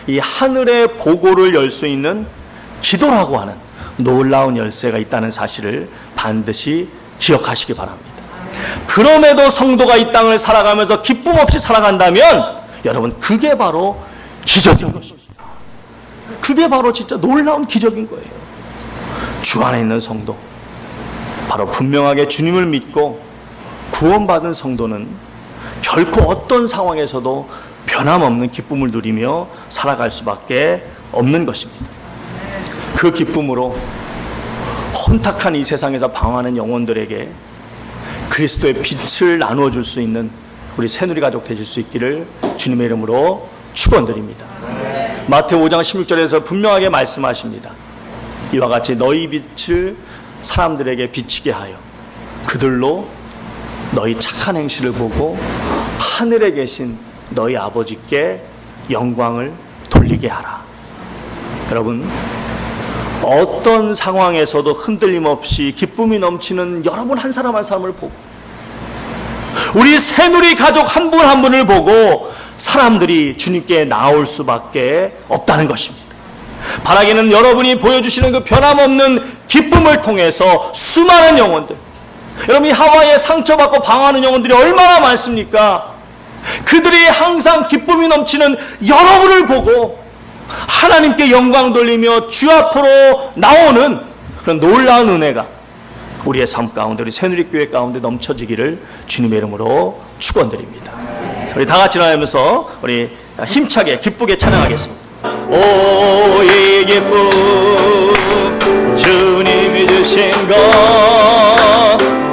이 하늘의 보고를 열 수 있는 기도라고 하는 놀라운 열쇠가 있다는 사실을 반드시 기억하시기 바랍니다. 그럼에도 성도가 이 땅을 살아가면서 기쁨 없이 살아간다면 여러분, 그게 바로 기적인 것입니다. 그게 바로 진짜 놀라운 기적인 거예요. 주 안에 있는 성도, 바로 분명하게 주님을 믿고 구원받은 성도는 결코 어떤 상황에서도 변함없는 기쁨을 누리며 살아갈 수밖에 없는 것입니다. 그 기쁨으로 혼탁한 이 세상에서 방황하는 영혼들에게 그리스도의 빛을 나누어 줄 수 있는 우리 새누리 가족 되실 수 있기를 주님의 이름으로 축원드립니다. 마태오 5장 16절에서 분명하게 말씀하십니다. 이와 같이 너희 빛을 사람들에게 비치게 하여 그들로 너희 착한 행실을 보고 하늘에 계신 너희 아버지께 영광을 돌리게 하라. 여러분, 어떤 상황에서도 흔들림 없이 기쁨이 넘치는 여러분 한 사람 한 사람을 보고, 우리 새누리 가족 한 분 한 분을 보고 사람들이 주님께 나올 수밖에 없다는 것입니다. 바라기는 여러분이 보여주시는 그 변함없는 기쁨을 통해서 수많은 영혼들, 여러분이 하와이에 상처받고 방황하는 영혼들이 얼마나 많습니까? 그들이 항상 기쁨이 넘치는 여러분을 보고 하나님께 영광 돌리며 주 앞으로 나오는 그런 놀라운 은혜가 우리의 삶 가운데, 우리 새누리교회 가운데 넘쳐지기를 주님의 이름으로 축원드립니다. 우리 다 같이 나가면서 우리 힘차게 기쁘게 찬양하겠습니다. 오, 이 기쁨 주님이 주신 것,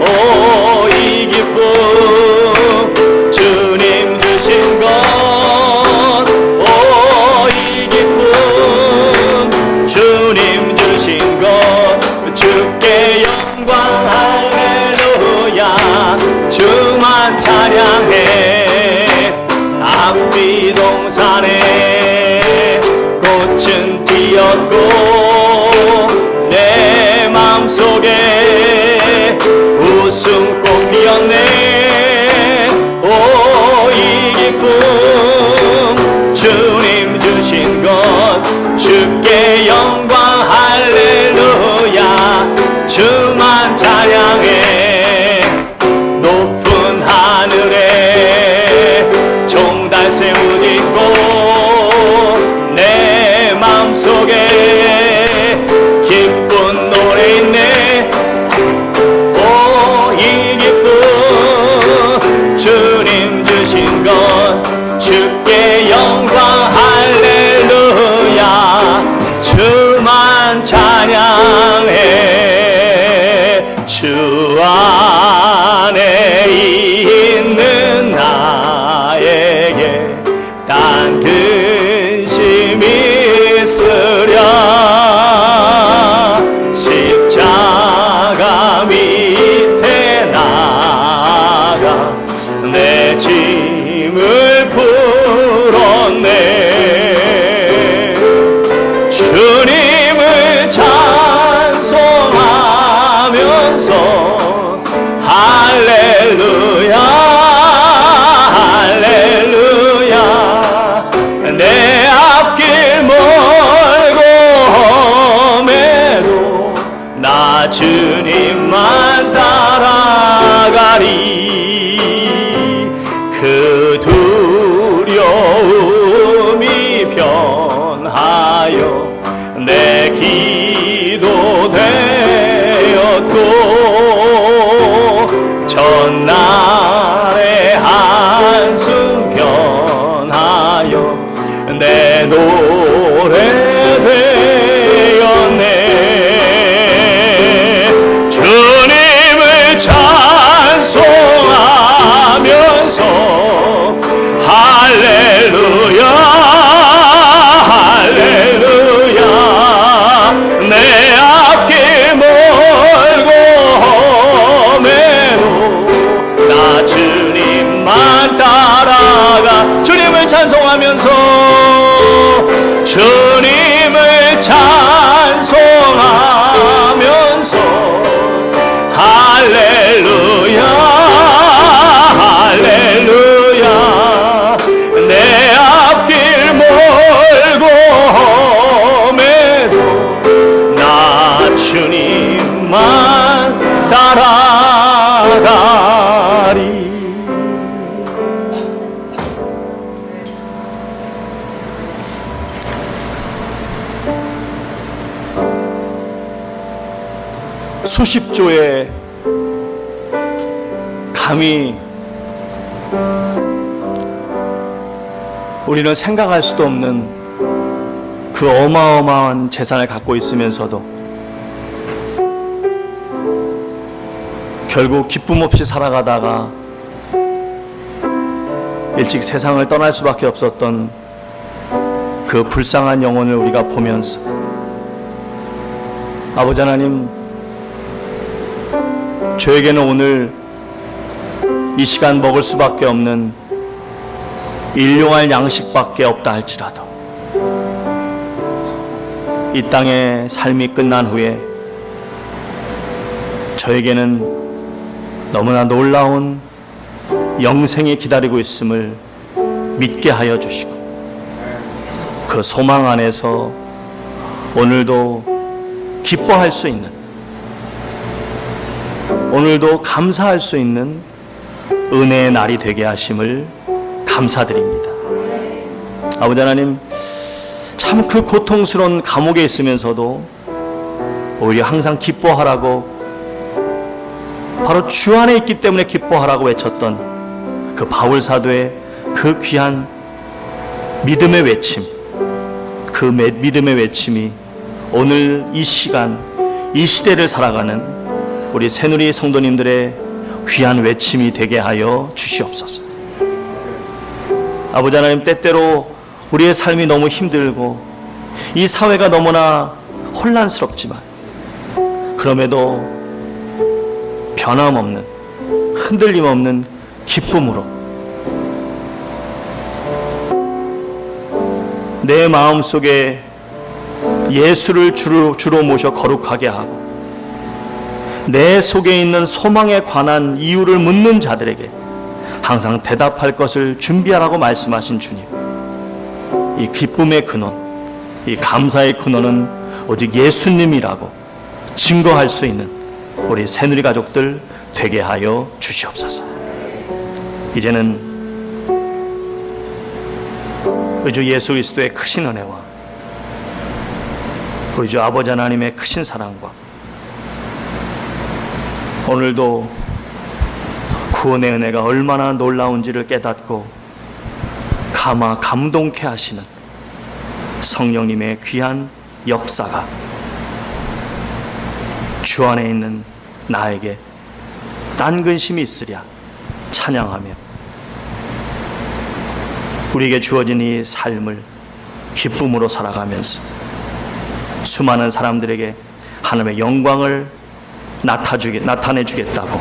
오, 이 기쁨 주님 주신 것, 오, 이 기쁨 주님 주신 것, 주께 영광 할렐루야. 주만 찬양해. 앞뒤 동산에 꽃은 피었고 내 맘속에 웃음꽃 피었네. 오, 이 기쁨 주님 주신 것, 주께 영광 할렐루야. 주만 찬양해. 높은 하늘에 종달 세우고 내 맘속에 기쁜 노래 있네. 오, 이 기쁨 주님 주신 것, 주께 영광 할렐루야. 주만 찬양해. 주 안에 있는 나에게 딴 근심이 있으랴. 십자가 밑에 나가 내 짐을 풀었네. 주님을 찬송하면서 할렐루야 할렐루야. 내 앞길 멀고 험해도 나 주님만 따라가리. 그 두려움이 변하여 내 기도 되었고 전날의 한숨 변하여 내 노래 되었네. 주님을 찬송하면서 할렐루야 할렐루야. 내 앞길 멀고 험해도 나 주님만 따라가. 주님을 찬송하면서 주님을 찬송하면서 할렐루야 할렐루야. 내 앞길 멀고 험해도 나 주님만 따라가. 수십조의 감히 우리는 생각할 수도 없는 그 어마어마한 재산을 갖고 있으면서도 결국 기쁨 없이 살아가다가 일찍 세상을 떠날 수밖에 없었던 그 불쌍한 영혼을 우리가 보면서 아버지 하나님, 저에게는 오늘 이 시간 먹을 수밖에 없는 일용할 양식밖에 없다 할지라도 이 땅의 삶이 끝난 후에 저에게는 너무나 놀라운 영생이 기다리고 있음을 믿게 하여 주시고 그 소망 안에서 오늘도 기뻐할 수 있는, 오늘도 감사할 수 있는 은혜의 날이 되게 하심을 감사드립니다. 아버지 하나님, 참 그 고통스러운 감옥에 있으면서도 오히려 항상 기뻐하라고, 바로 주 안에 있기 때문에 기뻐하라고 외쳤던 그 바울 사도의 그 귀한 믿음의 외침, 그 믿음의 외침이 오늘 이 시간, 이 시대를 살아가는 우리 새누리 성도님들의 귀한 외침이 되게 하여 주시옵소서. 아버지 하나님, 때때로 우리의 삶이 너무 힘들고 이 사회가 너무나 혼란스럽지만 그럼에도 변함없는, 흔들림 없는 기쁨으로 내 마음속에 예수를 주로 모셔 거룩하게 하고 내 속에 있는 소망에 관한 이유를 묻는 자들에게 항상 대답할 것을 준비하라고 말씀하신 주님, 이 기쁨의 근원, 이 감사의 근원은 오직 예수님이라고 증거할 수 있는 우리 새누리 가족들 되게 하여 주시옵소서. 이제는 우리 주 예수 그리스도의 크신 은혜와 우리 주 아버지 하나님의 크신 사랑과 오늘도 구원의 은혜가 얼마나 놀라운지를 깨닫고 감동케 하시는 성령님의 귀한 역사가 주 안에 있는 나에게 딴 근심이 있으랴 찬양하며 우리에게 주어진 이 삶을 기쁨으로 살아가면서 수많은 사람들에게 하나님의 영광을 나타내주겠다고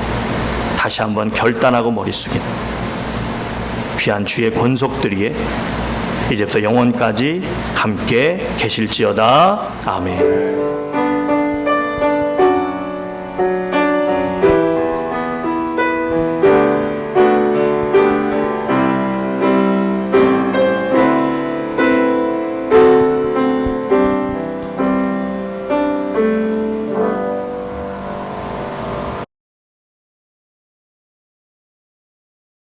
다시 한번 결단하고 머리 숙인 귀한 주의 권속들이에 이제부터 영원까지 함께 계실지어다. 아멘.